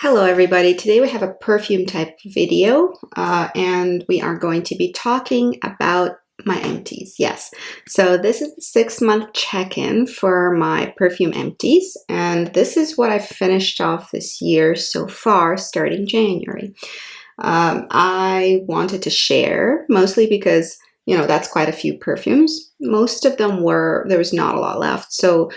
Hello everybody, today we have a perfume type video and we are going to be talking about my empties. Yes, so this is the 6-month check-in for my perfume empties, and this is what I've finished off this year so far starting January. I wanted to share mostly because that's quite a few perfumes. Most of them there was not a lot left, so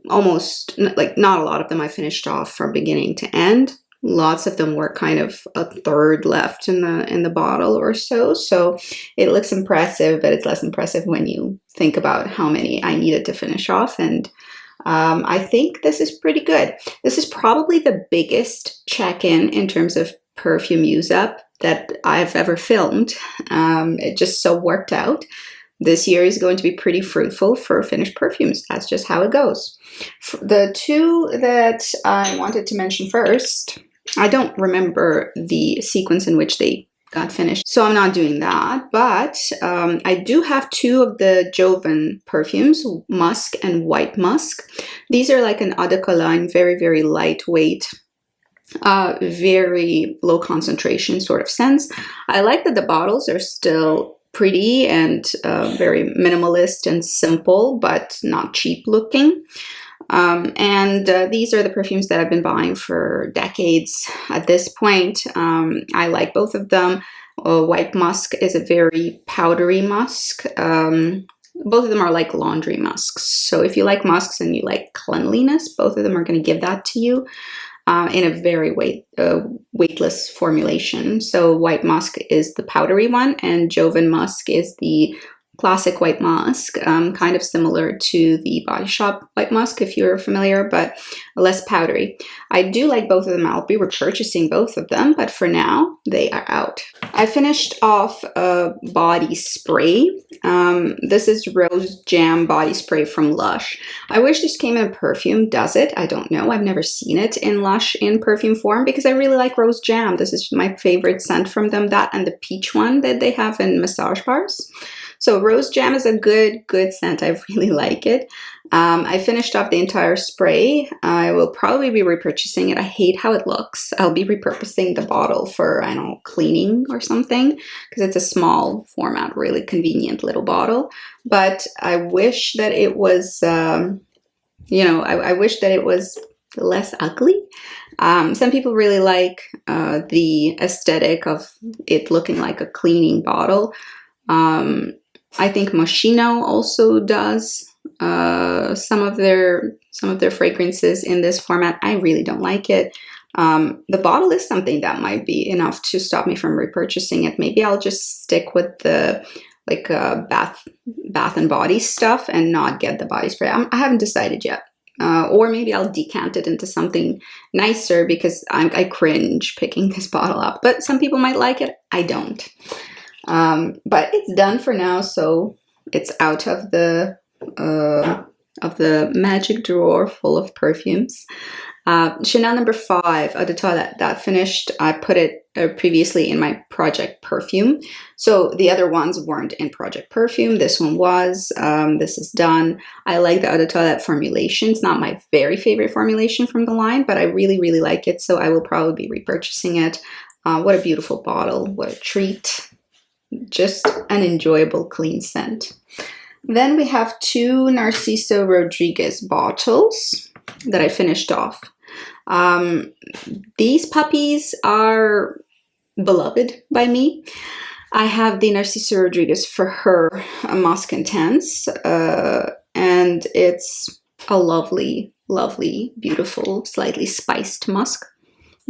almost like not a lot of them I finished off from beginning to end. Lots of them were kind of a third left in the bottle or so. So it looks impressive, but it's less impressive when you think about how many I needed to finish off. And I think this is pretty good. This is probably the biggest check-in in terms of perfume use up that I've ever filmed. It just so worked out. This year is going to be pretty fruitful for finished perfumes. That's just how it goes. The two that I wanted to mention first, I don't remember the sequence in which they got finished, so I'm not doing that. But I do have two of the Jovan perfumes, Musk and White Musk. These are like an Eau de Cologne, very, very lightweight, very low concentration sort of scents. I like that the bottles are still pretty and very minimalist and simple, but not cheap looking. These are the perfumes that I've been buying for decades at this point. I like both of them. White Musk is a very powdery musk. Both of them are like laundry musks. So if you like musks and you like cleanliness, both of them are going to give that to you. In a very weightless formulation. So White Musk is the powdery one, and Jovan Musk is the classic White Musk, kind of similar to the Body Shop White Musk if you're familiar, but less powdery. I do like both of them. I'll be repurchasing both of them, but for now they are out. I finished off a body spray. This is Rose Jam body spray from Lush. I wish this came in a perfume. Does it? I don't know. I've never seen it in Lush in perfume form because I really like Rose Jam. This is my favorite scent from them, that and the peach one that they have in massage bars. So Rose Jam is a good scent. I really like it. I finished off the entire spray. I will probably be repurchasing it. I hate how it looks. I'll be repurposing the bottle for, I don't know, cleaning or something, because it's a small format, really convenient little bottle. But I wish that it was, I wish that it was less ugly. Some people really like the aesthetic of it looking like a cleaning bottle. I think Moschino also does some of their fragrances in this format. I really don't like it. The bottle is something that might be enough to stop me from repurchasing it. Maybe I'll just stick with the bath and body stuff and not get the body spray. I haven't decided yet. Or maybe I'll decant it into something nicer because I cringe picking this bottle up. But some people might like it. I don't. But it's done for now, so it's out of the magic drawer full of perfumes. Chanel number 5, Eau de Toilette, that finished. I put it previously in my Project Perfume. So the other ones weren't in Project Perfume. This one was. This is done. I like the Eau de Toilette formulation. It's not my very favorite formulation from the line, but I really, really like it. So I will probably be repurchasing it. What a beautiful bottle. What a treat. Just an enjoyable, clean scent. Then we have 2 Narciso Rodriguez bottles that I finished off. These puppies are beloved by me. I have the Narciso Rodriguez for her Musk Intense, and it's a lovely, lovely, beautiful, slightly spiced musk.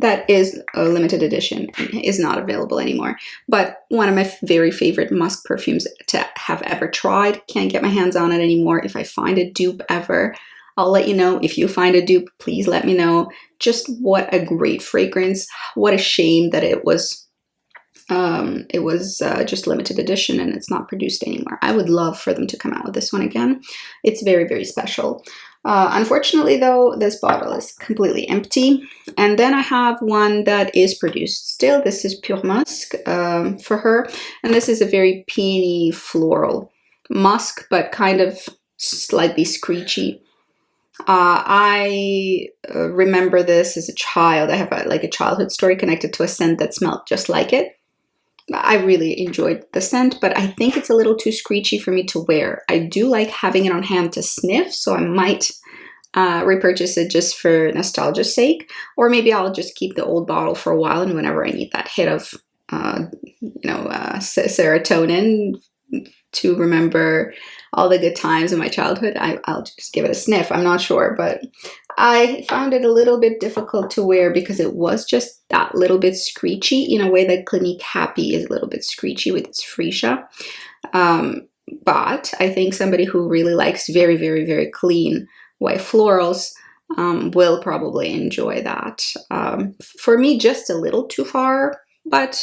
That is a limited edition and is not available anymore. But one of my very favorite musk perfumes to have ever tried. Can't get my hands on it anymore. If I find a dupe ever, I'll let you know. If you find a dupe, please let me know. Just what a great fragrance. What a shame that it was just limited edition and it's not produced anymore. I would love for them to come out with this one again. It's very, very special. Unfortunately, though, this bottle is completely empty. And then I have one that is produced still. This is Pure Musk for her. And this is a very peony floral musk, but kind of slightly screechy. I remember this as a child. I have like a childhood story connected to a scent that smelled just like it. I really enjoyed the scent, but I think it's a little too screechy for me to wear. I do like having it on hand to sniff, so I might repurchase it just for nostalgia's sake, or maybe I'll just keep the old bottle for a while, and whenever I need that hit of, serotonin to remember all the good times in my childhood, I'll just give it a sniff. I'm not sure, but I found it a little bit difficult to wear because it was just that little bit screechy in a way that Clinique Happy is a little bit screechy with its freesia. But I think somebody who really likes very, very, very clean white florals will probably enjoy that. For me, just a little too far, but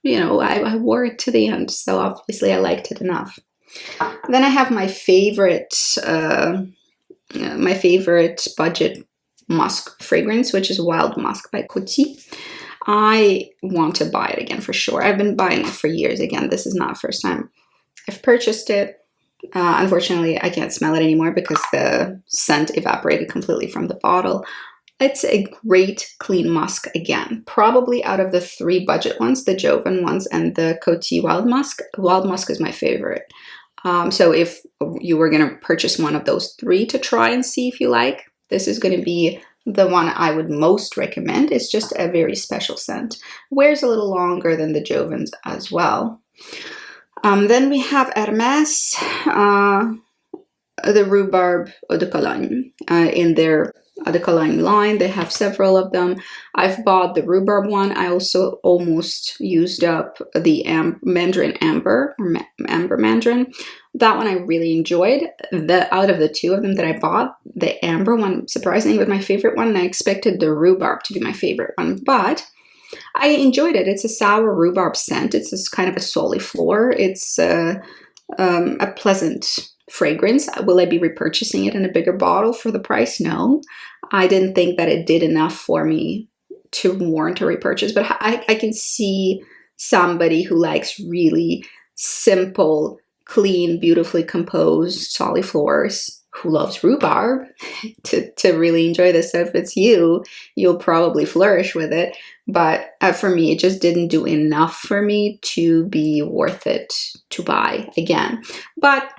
I wore it to the end, so obviously I liked it enough. Then I have my favorite budget musk fragrance, which is Wild Musk by Coty. I want to buy it again for sure. I've been buying it for years. Again, this is not the first time I've purchased it. Unfortunately, I can't smell it anymore because the scent evaporated completely from the bottle. It's a great clean musk again. Probably out of the 3 budget ones, the Jovan ones and the Coty Wild Musk is my favorite. So if you were going to purchase one of those 3 to try and see if you like, this is going to be the one I would most recommend. It's just a very special scent. Wears a little longer than the Jovans as well. Then we have Hermès, the Rhubarb Eau de Cologne. In their Eau de Cologne line, they have several of them. I've bought the Rhubarb one. I also almost used up the Mandarin Amber, or Amber Mandarin. That one I really enjoyed. Out of the 2 of them that I bought, the Amber one, surprisingly, was my favorite one, and I expected the Rhubarb to be my favorite one, but I enjoyed it. It's a sour rhubarb scent. It's just kind of a soliflor. It's a pleasant fragrance. Will I be repurchasing it in a bigger bottle for the price? No. I didn't think that it did enough for me to warrant a repurchase, but I can see somebody who likes really simple, clean, beautifully composed soliflors, who loves rhubarb, to really enjoy this. So if it's you, you'll probably flourish with it. But for me, it just didn't do enough for me to be worth it to buy again. But,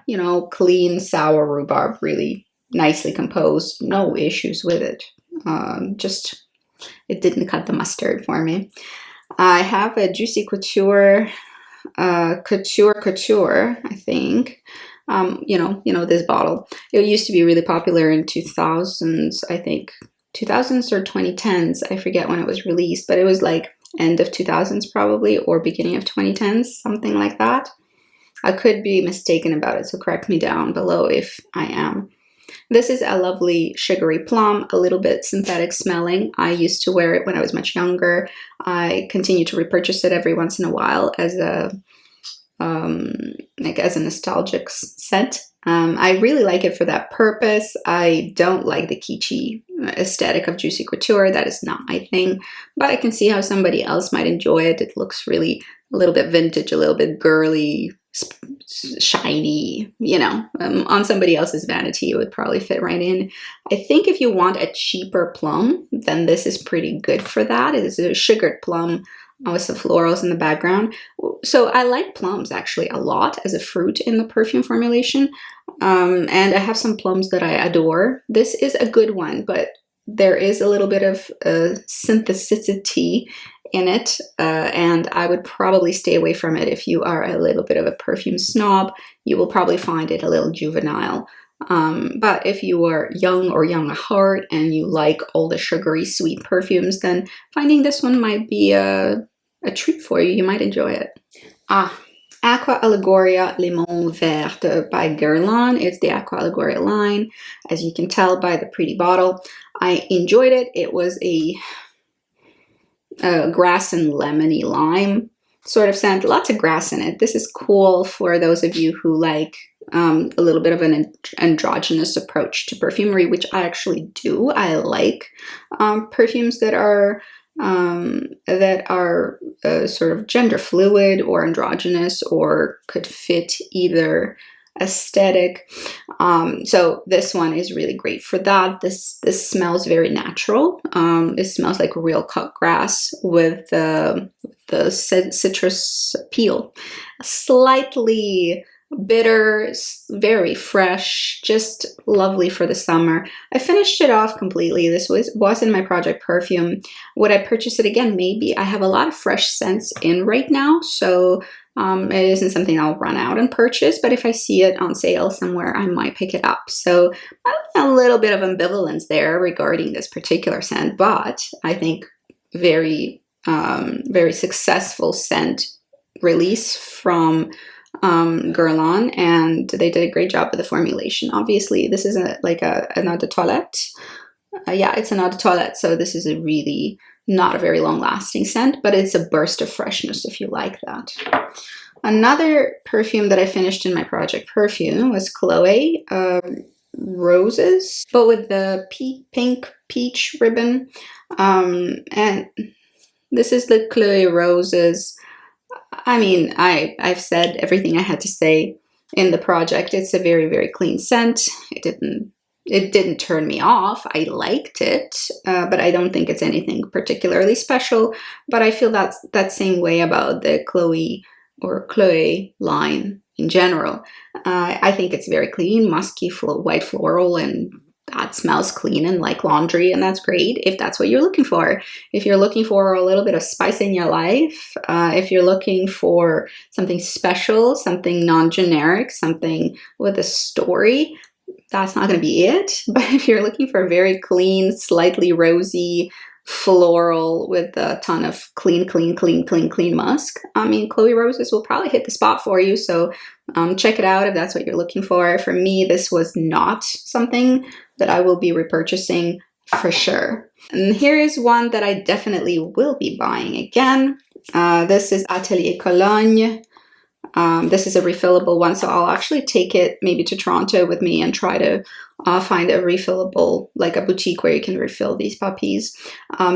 clean, sour rhubarb, really nicely composed, no issues with it. Just, it didn't cut the mustard for me. I have a Juicy Couture, Couture, I think. This bottle. It used to be really popular in 2000s, I think. 2000s or 2010s, I forget when it was released, but it was like end of 2000s probably, or beginning of 2010s, something like that. I could be mistaken about it, so correct me down below if I am. This is a lovely sugary plum, a little bit synthetic smelling. I used to wear it when I was much younger. I continue to repurchase it every once in a while as a nostalgic scent. I really like it for that purpose. I don't like the kitschy aesthetic of Juicy Couture. That is not my thing, but I can see how somebody else might enjoy it. It looks really a little bit vintage, a little bit girly, shiny, on somebody else's vanity, it would probably fit right in. I think if you want a cheaper plum, then this is pretty good for that. It is a sugared plum with some florals in the background. So I like plums actually a lot as a fruit in the perfume formulation. And I have some plums that I adore. This is a good one, but there is a little bit of synthesicity in it, and I would probably stay away from it if you are a little bit of a perfume snob. You will probably find it a little juvenile. But if you are young or young at heart and you like all the sugary, sweet perfumes, then finding this one might be a treat for you. You might enjoy it. Aqua Allegoria Limon Verte by Guerlain. It's the Aqua Allegoria line, as you can tell by the pretty bottle. I enjoyed it. It was a grass and lemony lime sort of scent. Lots of grass in it. This is cool for those of you who like a little bit of an androgynous approach to perfumery, which I actually do. I like perfumes that are sort of gender fluid or androgynous, or could fit either aesthetic. So this one is really great for that. This smells very natural. It smells like real cut grass with the citrus peel. Slightly bitter, very fresh, just lovely for the summer. I finished it off completely. This was in my project Perfume. Would I purchase it again? Maybe. I have a lot of fresh scents in right now, so it isn't something I'll run out and purchase, but if I see it on sale somewhere, I might pick it up. So a little bit of ambivalence there regarding this particular scent, but I think very, very successful scent release from Guerlain, and they did a great job with the formulation. Obviously, this is like an eau de toilette. Yeah, it's an eau de toilette, so this is a really not a very long-lasting scent, but it's a burst of freshness if you like that. Another perfume that I finished in my project Perfume was Chloe Roses, but with the pink peach ribbon. And this is the Chloe Roses. I mean, I've said everything I had to say in the project. It's a very, very clean scent. It didn't turn me off. I liked it, but I don't think it's anything particularly special. But I feel that same way about the Chloe or Chloe line in general. I think it's very clean, musky, white floral, and that smells clean and like laundry, and that's great if that's what you're looking for. If you're looking for a little bit of spice in your life, if you're looking for something special, something non-generic, something with a story, that's not going to be it. But if you're looking for a very clean, slightly rosy floral with a ton of clean musk, I mean, Chloe Roses will probably hit the spot for you. So check it out if that's what you're looking for. For me, this was not something that I will be repurchasing for sure. And here is one that I definitely will be buying again. This is Atelier Cologne. This is a refillable one, so I'll actually take it maybe to Toronto with me and try to find a refillable, like a boutique where you can refill these puppies.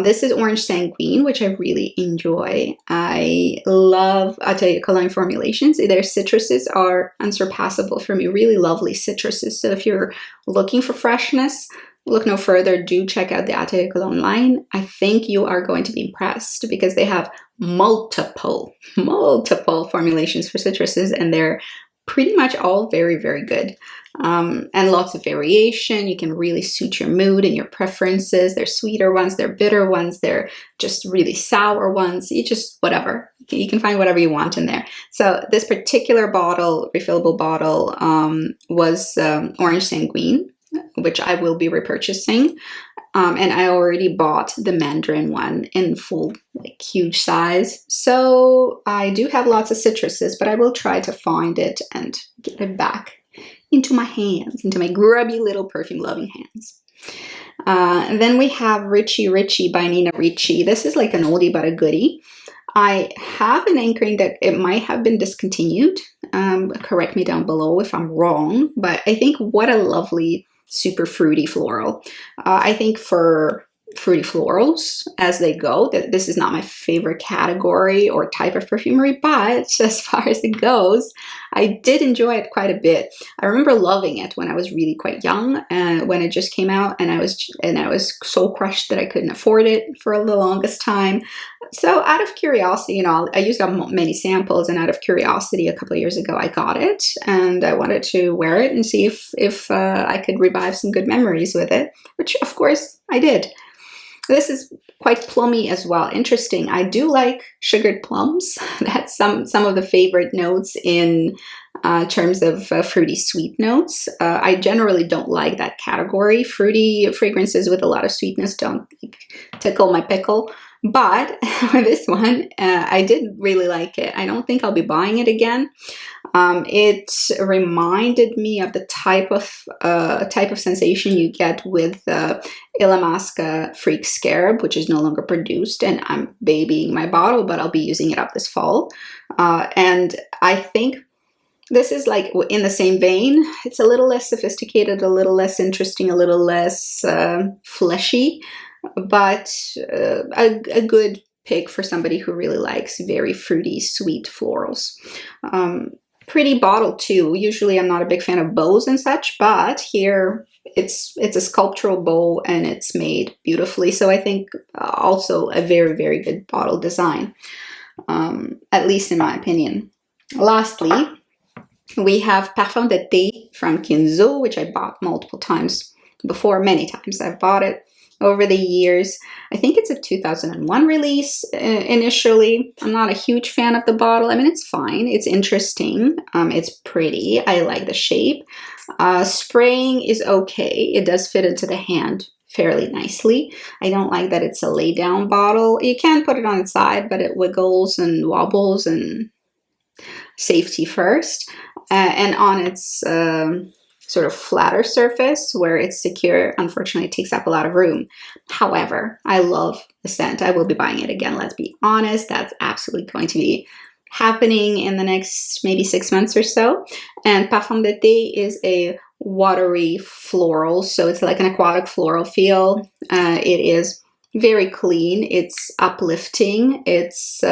This is Orange Sanguine, which I really enjoy. I love Atelier Cologne formulations. Their citruses are unsurpassable for me, really lovely citruses. So if you're looking for freshness, look no further. Do check out the Atelier Cologne line. I think you are going to be impressed because they have multiple formulations for citruses, and they're pretty much all very, very good. And lots of variation. You can really suit your mood and your preferences. There's sweeter ones, there are bitter ones, they're just really sour ones. You just, whatever. You can find whatever you want in there. So this particular bottle, refillable bottle, was Orange Sanguine, which I will be repurchasing. And I already bought the Mandarin one in full, like huge size. So I do have lots of citruses, but I will try to find it and get it back into my hands, into my grubby little perfume loving hands. And then we have Ricci by Nina Ricci. This is like an oldie but a goodie. I have an inkling that it might have been discontinued. Correct me down below if I'm wrong, but I think what a lovely, super fruity floral. I think for fruity florals as they go, that this is not my favorite category or type of perfumery, but as far as it goes, I did enjoy it quite a bit. I remember loving it when I was really quite young, and when it just came out, and I was so crushed that I couldn't afford it for the longest time. So out of curiosity, you know, I used up many samples, and out of curiosity, a couple of years ago, I got it, and I wanted to wear it and see if I could revive some good memories with it, which of course I did. This is quite plummy as well. Interesting. I do like sugared plums. That's some of the favorite notes in terms of fruity sweet notes. I generally don't like that category. Fruity fragrances with a lot of sweetness don't tickle my pickle. But with this one, I did really like it. I don't think I'll be buying it again. It reminded me of the type of sensation you get with Illamasqua Freak Scarab, which is no longer produced, and I'm babying my bottle, but I'll be using it up this fall. And I think this is like in the same vein. It's a little less sophisticated, a little less interesting, a little less fleshy, but a good pick for somebody who really likes very fruity, sweet florals. pretty bottle too. Usually I'm not a big fan of bows and such, but here it's a sculptural bow and it's made beautifully. So I think also a very, very good bottle design, at least in my opinion. Lastly, we have Parfum d'été from Kinzu, which I bought multiple times before, many times. I've bought it over the years. I think it's a 2001 release initially. I'm not a huge fan of the bottle. I mean, it's fine. It's interesting. It's pretty. I like the shape. Spraying is okay. It does fit into the hand fairly nicely. I don't like that it's a lay down bottle. You can put it on its side, but it wiggles and wobbles, and safety first. And on its sort of flatter surface where it's secure, unfortunately, it takes up a lot of room. However, I love the scent. I will be buying it again, let's be honest. That's absolutely going to be happening in the next maybe 6 months or so. And Parfum d'été is a watery floral, so it's like an aquatic floral feel. It is very clean. It's uplifting. It's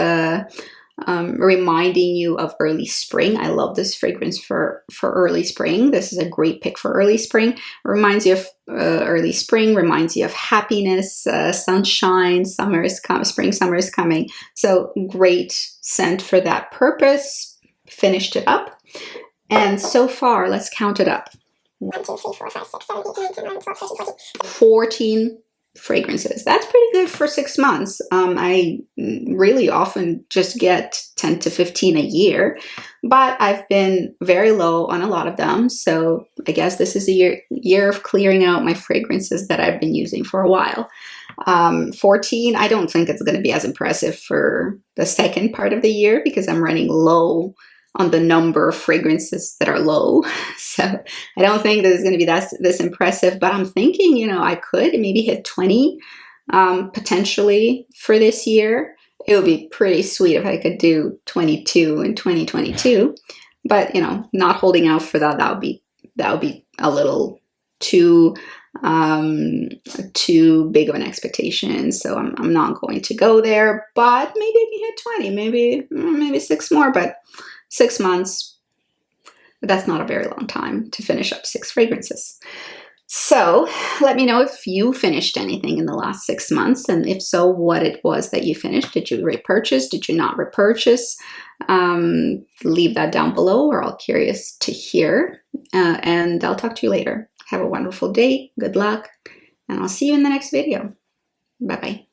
reminding you of early spring. I love this fragrance for early spring. This is a great pick for early spring. It reminds you of early spring, reminds you of happiness, sunshine, spring, summer is coming. So great scent for that purpose. Finished it up. And so far, let's count it up. 1, 2, 3, 4, 5, 6, 7, 8, 9, 10, 11, 12, 13, 14. 14 fragrances. That's pretty good for 6 months. I really often just get 10 to 15 a year, but I've been very low on a lot of them. So I guess this is a year of clearing out my fragrances that I've been using for a while. 14, I don't think it's going to be as impressive for the second part of the year because I'm running low on the number of fragrances that are low. So I don't think that it's going to be this impressive, but I'm thinking, you know, I could maybe hit 20 potentially for this year. It would be pretty sweet if I could do 22 in 2022, but you know, not holding out for that, that would be a little too big of an expectation. So I'm not going to go there, but maybe I can hit 20, maybe 6 more, but 6 months, that's not a very long time to finish up 6 fragrances. So let me know if you finished anything in the last 6 months, and if so, what it was that you finished. Did you repurchase? Did you not repurchase? Leave that down below. We're all curious to hear, and I'll talk to you later. Have a wonderful day. Good luck, and I'll see you in the next video. Bye-bye.